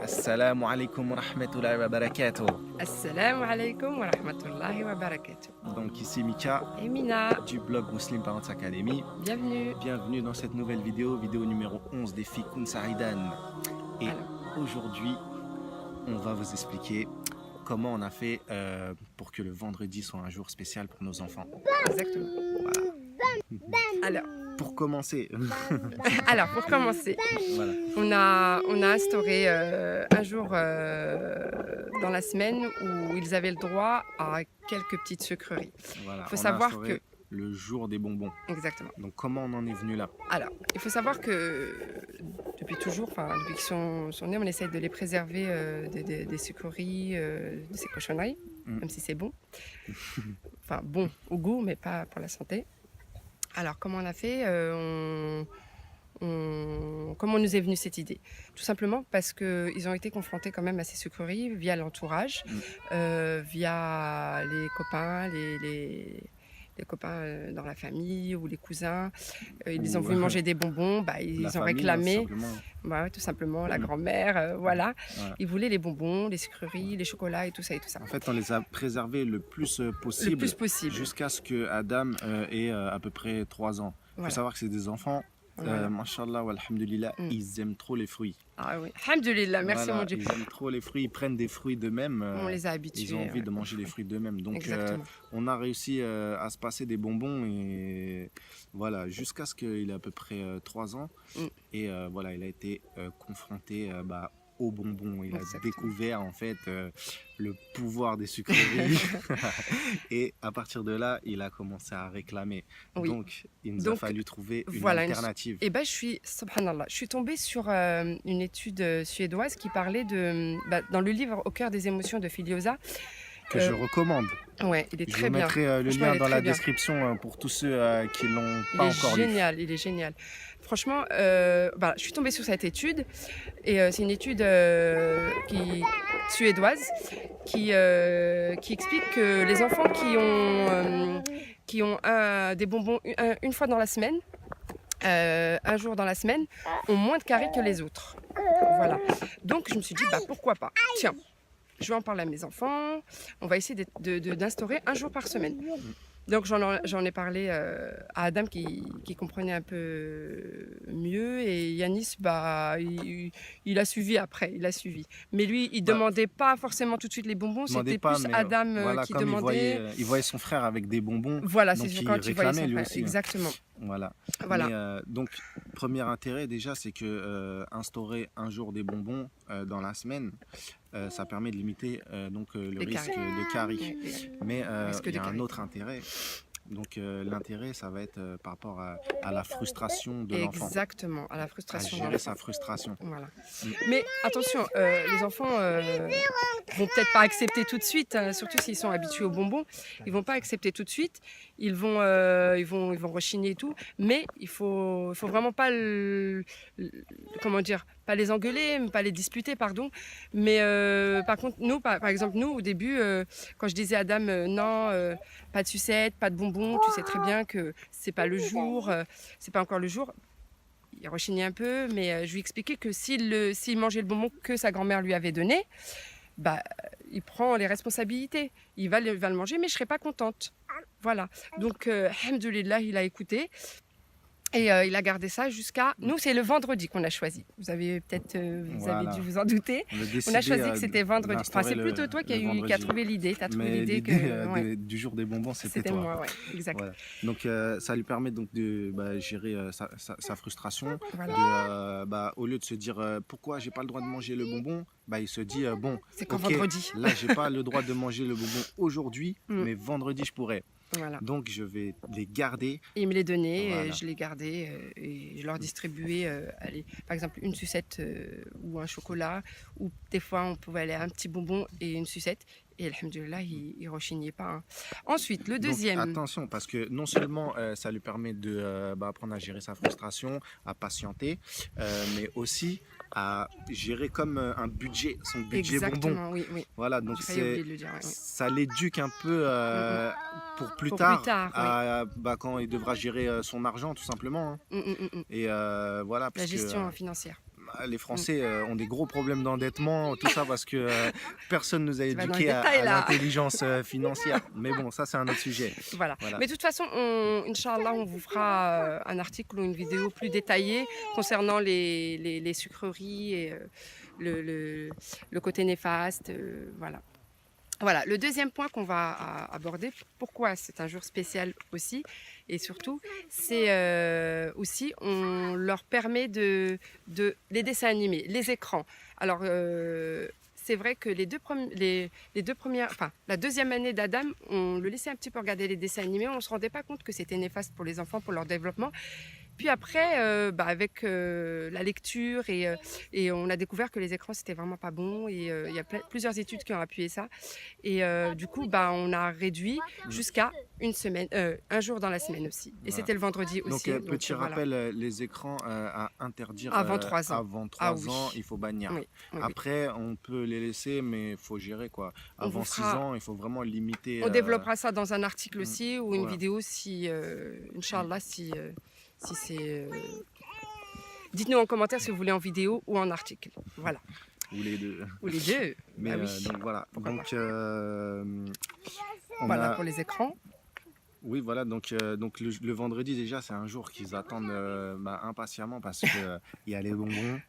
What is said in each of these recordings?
Assalamu alaikum wa rahmatullahi wa barakatuh. Assalamu alaikum wa rahmatullahi wa barakatuh. Donc ici Mika Et Mina, du blog Muslim Parents Academy. bienvenue. Bienvenue dans cette nouvelle vidéo numéro 11 des filles Kun Saidan. Et aujourd'hui, on va vous expliquer comment on a fait pour que le vendredi soit un jour spécial pour nos enfants. Exactement. Voilà. Pour commencer, Pour commencer, voilà. on a instauré un jour dans la semaine où ils avaient le droit à quelques petites sucreries. Voilà, Il faut on a savoir instauré que... le jour des bonbons. Exactement. Donc comment on en est venu là? Alors, il faut savoir que depuis toujours, depuis qu'ils sont nés, on essaie de les préserver des sucreries, de ces cochonneries, même si c'est bon. Enfin, bon au goût, mais pas pour la santé. Alors, comment on a fait Comment nous est venue cette idée? Tout simplement parce qu'ils ont été confrontés quand même à ces sucreries via l'entourage, via les copains, les copains dans la famille ou les cousins. Ils ont voulu manger des bonbons, ils ont réclamé. Tout simplement, la grand-mère, voilà. Ils voulaient les bonbons, les sucreries, les chocolats et tout ça et tout ça. En fait, on les a préservés le plus possible. Le plus possible. Jusqu'à ce que Adam ait à peu près 3 ans. Il faut savoir que c'est des enfants, mashallah wa alhamdulillah, ils aiment trop les fruits. Ah oui, alhamdulillah, merci mon Dieu. Ils aiment trop les fruits, ils prennent des fruits d'eux-mêmes. On les a habitués. Ils ont envie de manger les fruits d'eux-mêmes. Donc, on a réussi à se passer des bonbons et voilà, jusqu'à ce qu'il ait à peu près 3 ans. Et voilà, il a été confronté aux bonbons. Il a découvert en fait le pouvoir des sucreries. Et à partir de là, il a commencé à réclamer. Donc, il nous a fallu trouver une alternative. Et subhanallah, je suis tombée sur une étude suédoise qui parlait de, dans le livre Au cœur des émotions de Filiosa, que je recommande. Ouais, il est très bien. Je mettrai le lien dans la description pour tous ceux qui ne l'ont pas encore lu. Il est génial. Franchement, je suis tombée sur cette étude et c'est une étude suédoise qui explique que les enfants qui ont des bonbons une fois dans la semaine, un jour dans la semaine, ont moins de caries que les autres. Voilà. Donc je me suis dit, pourquoi pas? Tiens, je vais en parler à mes enfants, on va essayer d'instaurer un jour par semaine. Donc j'en ai parlé à Adam qui comprenait un peu mieux et Yanis, il a suivi après, il a suivi. Mais lui, il demandait pas forcément tout de suite les bonbons, c'était plus Adam qui demandait. Il voyait son frère avec des bonbons, voilà, donc c'est quand il voyait son frère, exactement. Voilà. Mais, donc, premier intérêt déjà, c'est que instaurer un jour des bonbons dans la semaine, ça permet de limiter le risque de caries. Mais il y a un autre intérêt. Donc l'intérêt, ça va être par rapport à la frustration de l'enfant. Exactement, à la frustration. À gérer sa frustration. Voilà. Mais attention, les enfants vont peut-être pas accepter tout de suite, surtout s'ils sont habitués aux bonbons. Ils vont pas accepter tout de suite. Ils vont rechigner et tout. Mais il faut vraiment pas pas les engueuler, pas les disputer, pardon. Mais par contre, nous, par exemple, nous, au début, quand je disais à Adam, non, pas de sucette, pas de bonbons, tu sais très bien que c'est pas le jour, c'est pas encore le jour. Il rechignait un peu, mais je lui expliquais que s'il mangeait le bonbon que sa grand-mère lui avait donné, il prend les responsabilités. Il va le manger, mais je serai pas contente. Voilà. Donc, alhamdoulilah, il a écouté. Et il a gardé ça jusqu'à... Nous, c'est le vendredi qu'on a choisi. Vous avez peut-être avez dû vous en douter. On a choisi que c'était vendredi. Enfin, c'est plutôt toi qui a trouvé l'idée. Tu as trouvé l'idée du jour des bonbons, c'était toi. Moi, exact. Voilà. Donc, ça lui permet donc de gérer sa frustration. Voilà. Au lieu de se dire pourquoi j'ai pas le droit de manger le bonbon, il se dit c'est quand vendredi. Là, j'ai pas le droit de manger le bonbon aujourd'hui, mais vendredi, je pourrais. Voilà. Donc je vais les garder. Et ils me les donnaient, je les gardais et je leur distribuais par exemple une sucette ou un chocolat, ou des fois on pouvait aller un petit bonbon et une sucette. Et alhamdoulilah, il ne rechignait pas. Hein. Ensuite, le deuxième. Donc, attention, parce que non seulement ça lui permet d'apprendre à gérer sa frustration, à patienter, mais aussi à gérer comme un budget, son budget bonbon. Oui. Voilà, donc ça l'éduque un peu pour plus tard quand il devra gérer son argent, tout simplement. Hein. Et voilà, la gestion financière. les Français ont des gros problèmes d'endettement, tout ça parce que personne nous a éduqués à l'intelligence financière. Mais bon, ça c'est un autre sujet. Voilà. Mais de toute façon, Inch'Allah, on vous fera un article ou une vidéo plus détaillée concernant les sucreries et le côté néfaste. Voilà. Voilà, le deuxième point qu'on va aborder, pourquoi c'est un jour spécial aussi, et surtout, c'est aussi, on leur permet les dessins animés, les écrans. Alors, c'est vrai que les deux premières, enfin, la deuxième année d'Adam, on le laissait un petit peu regarder les dessins animés, on ne se rendait pas compte que c'était néfaste pour les enfants, pour leur développement. Puis après, avec la lecture et on a découvert que les écrans c'était vraiment pas bon et il y a plusieurs études qui ont appuyé ça et du coup on a réduit jusqu'à une semaine, un jour dans la semaine aussi et Voilà. c'était le vendredi aussi. Donc petit rappel, les écrans à interdire avant 3 ans. Avant 3 ans, il faut bannir. Oui, Après, on peut les laisser, mais il faut gérer quoi. Avant 6 ans, il faut vraiment limiter. On développera ça dans un article aussi ou une voilà. vidéo si, Inch'Allah, si c'est... Dites-nous en commentaire si vous voulez en vidéo ou en article. Voilà. Ou les deux. Ou les deux. Mais oui. donc voilà. Donc, voilà pour les écrans. Oui, voilà, donc le vendredi déjà, c'est un jour qu'ils attendent impatiemment parce qu'il y a les bonbons,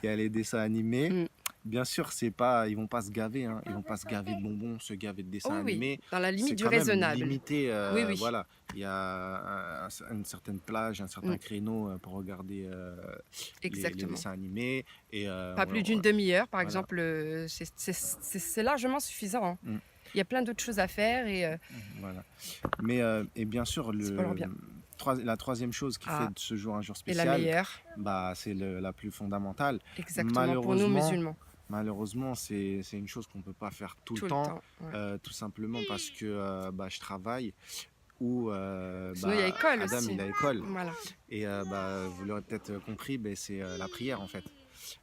il y a les dessins animés. Bien sûr, ils vont pas se gaver, hein. Ils vont pas se gaver de bonbons, se gaver de dessins animés. Dans la limite du raisonnable. Limité, voilà. Il y a une certaine plage, un certain créneau pour regarder les dessins animés. Et, pas plus d'une demi-heure, par exemple, c'est largement suffisant. Hein. Il y a plein d'autres choses à faire. Voilà. Mais et bien sûr, la troisième chose qui fait de ce jour un jour spécial, et la meilleure, c'est la plus fondamentale. Exactement, pour nous musulmans. Malheureusement, c'est une chose qu'on ne peut pas faire tout le temps. Tout simplement parce que je travaille ou sinon, il y a école Adam aussi. il a école. Voilà. Et vous l'aurez peut-être compris, c'est la prière en fait.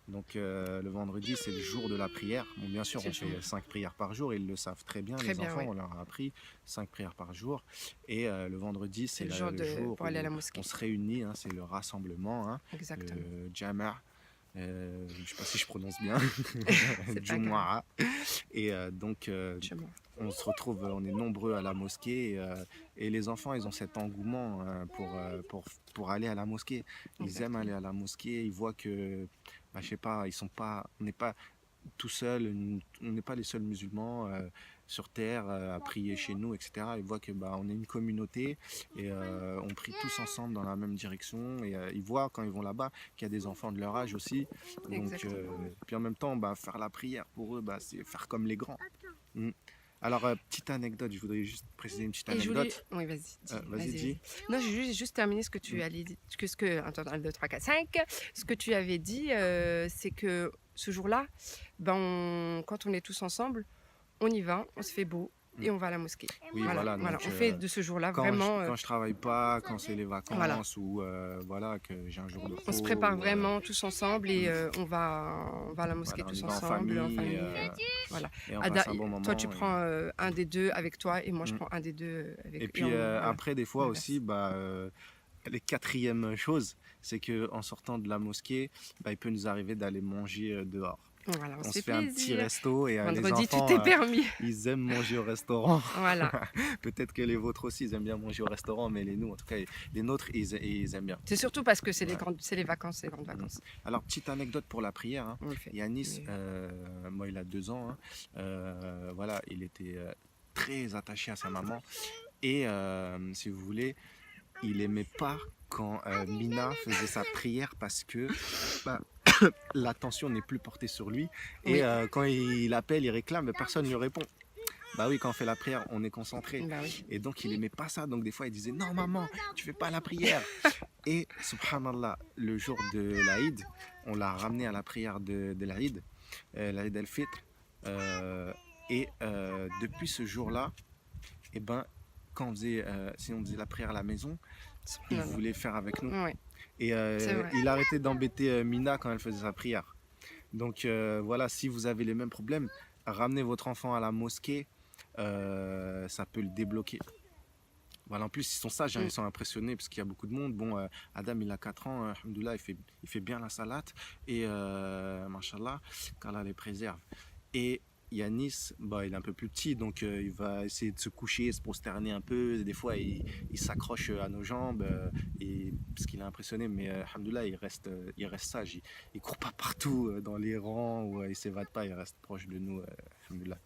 Donc le vendredi, c'est le jour de la prière. Bon, bien sûr, on fait 5 prières par jour, ils le savent très bien, les enfants, on leur a appris 5 prières par jour. Et le vendredi, c'est le jour pour aller à la mosquée. On se réunit, c'est le rassemblement, le Jama'. Je ne sais pas si je prononce bien, Jumu'ah. Et donc, on se retrouve, on est nombreux à la mosquée et les enfants, ils ont cet engouement pour aller à la mosquée. Ils aiment aller à la mosquée, ils voient que, je sais pas, on n'est pas tout seul, on n'est pas les seuls musulmans sur terre à prier chez nous, etc. Ils voient que on est une communauté et on prie tous ensemble dans la même direction et ils voient quand ils vont là-bas qu'il y a des enfants de leur âge aussi. Donc, puis en même temps, faire la prière pour eux, c'est faire comme les grands. Alors, petite anecdote, je voudrais juste préciser une petite anecdote. Oui, vas-y. Vas-y, dis. Non, j'ai juste terminé ce que tu allais dire. Attends, 1, 2, 3, 4, 5. Ce que tu avais dit, c'est que ce jour-là, quand on est tous ensemble, on y va, on se fait beau et on va à la mosquée. Oui, voilà. Donc, on fait de ce jour-là vraiment... Quand je travaille pas, quand c'est les vacances ou que j'ai un jour de repos. On se prépare vraiment tous ensemble et on va à la mosquée tous ensemble. En famille. Voilà. Et on passe un bon moment. Toi, tu prends un des deux avec toi et moi, je prends un des deux avec Et puis après, des fois aussi, les quatrièmes choses, c'est qu'en sortant de la mosquée, il peut nous arriver d'aller manger dehors. Voilà, on se fait un petit resto et vendredi, les enfants, tu t'es permis. Ils aiment manger au restaurant. Voilà. Peut-être que les vôtres aussi, ils aiment bien manger au restaurant, mais en tout cas, les nôtres, ils aiment bien. C'est surtout parce que c'est les vacances, les grandes vacances. Alors, petite anecdote pour la prière. Yanis, moi, il a 2 ans. Il était très attaché à sa maman. Et si vous voulez, il n'aimait pas quand Mina faisait sa prière parce que l'attention n'est plus portée sur lui. Et quand il appelle, il réclame, mais personne ne lui répond. Oui, quand on fait la prière, on est concentré. Et donc, il n'aimait pas ça. Donc, des fois, il disait, non, maman, tu fais pas la prière. Et, subhanallah, le jour de l'Aïd, on l'a ramené à la prière de l'Aïd, l'Aïd al-Fitr. Et depuis ce jour-là, quand si on faisait la prière à la maison, il voulait faire avec nous. Et il arrêtait d'embêter Mina quand elle faisait sa prière. Donc si vous avez les mêmes problèmes, ramenez votre enfant à la mosquée, ça peut le débloquer. Voilà, en plus, ils sont sages, hein, ils sont impressionnés parce qu'il y a beaucoup de monde. Bon, Adam, il a 4 ans, alhamdoulilah, il fait bien la salade. Et, machallah, qu'Allah les préserve. Et Yanis, bah, il est un peu plus petit, donc il va essayer de se coucher, se prosterner un peu. Des fois, il s'accroche à nos jambes, parce qu'il est impressionné. Mais alhamdoulilah, il reste sage. Il court pas partout dans les rangs, ou il s'évade pas, il reste proche de nous. Alhamdoulilah.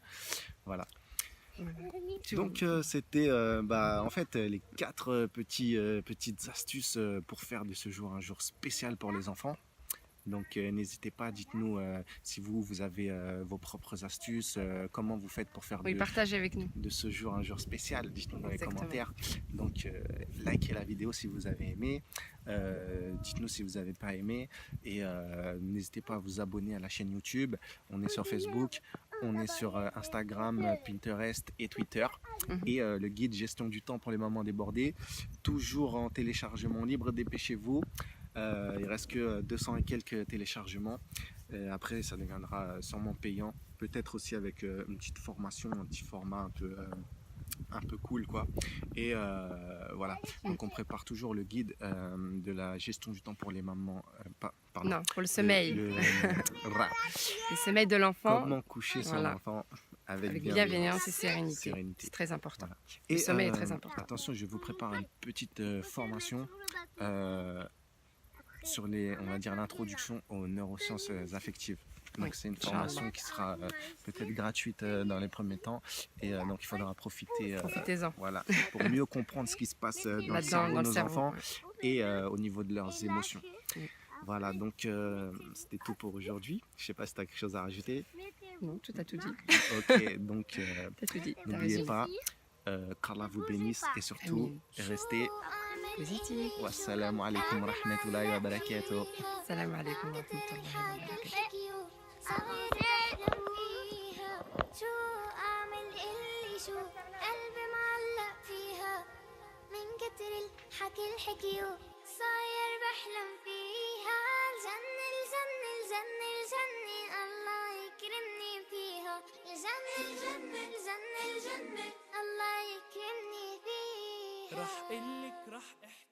Voilà. Donc c'était en fait les 4 petites astuces pour faire de ce jour un jour spécial pour les enfants. Donc n'hésitez pas, dites-nous si vous avez vos propres astuces, comment vous faites pour faire partagez avec nous. De ce jour un jour spécial, dites-nous dans les commentaires. Donc likez la vidéo si vous avez aimé, dites-nous si vous n'avez pas aimé et n'hésitez pas à vous abonner à la chaîne YouTube. On est sur Facebook, on est sur Instagram, Pinterest et Twitter. Et le guide gestion du temps pour les mamans débordées, toujours en téléchargement libre, dépêchez-vous. Il reste que 200 et quelques téléchargements. Après, ça deviendra sûrement payant. Peut-être aussi avec une petite formation, un petit format un peu cool, quoi. Et voilà. Donc, on prépare toujours le guide de la gestion du temps pour les mamans. Pardon. Non, pour le sommeil. Le sommeil de l'enfant. Comment coucher son enfant avec bienveillance et sérénité. C'est très important. Voilà. Et le sommeil est très important. Attention, je vous prépare une petite formation sur on va dire l'introduction aux neurosciences affectives. Donc c'est une formation qui sera peut-être gratuite dans les premiers temps et donc il faudra profiter. Profitez-en. Voilà, pour mieux comprendre ce qui se passe dans le cerveau de nos enfants et au niveau de leurs émotions. Voilà, donc c'était tout pour aujourd'hui. Je sais pas si tu as quelque chose à rajouter. Non, tu as tout dit. Ok, donc n'oubliez pas, qu'Allah vous bénisse et surtout restez positif. Wassalamu alaikum wa rahmatullahi wa barakatuh. Salam alaikum wa rahmatullahi wa barakatuh. شو أعمل اللي شو قلبي معلق فيها من كتر الحكي الحكيو صاير بحلم فيها الجنة الجنة الجنة الجنة الله يكرمني فيها الجنة الجنة الجنة الجنة الله يكرمني فيها راح قلك راح احكي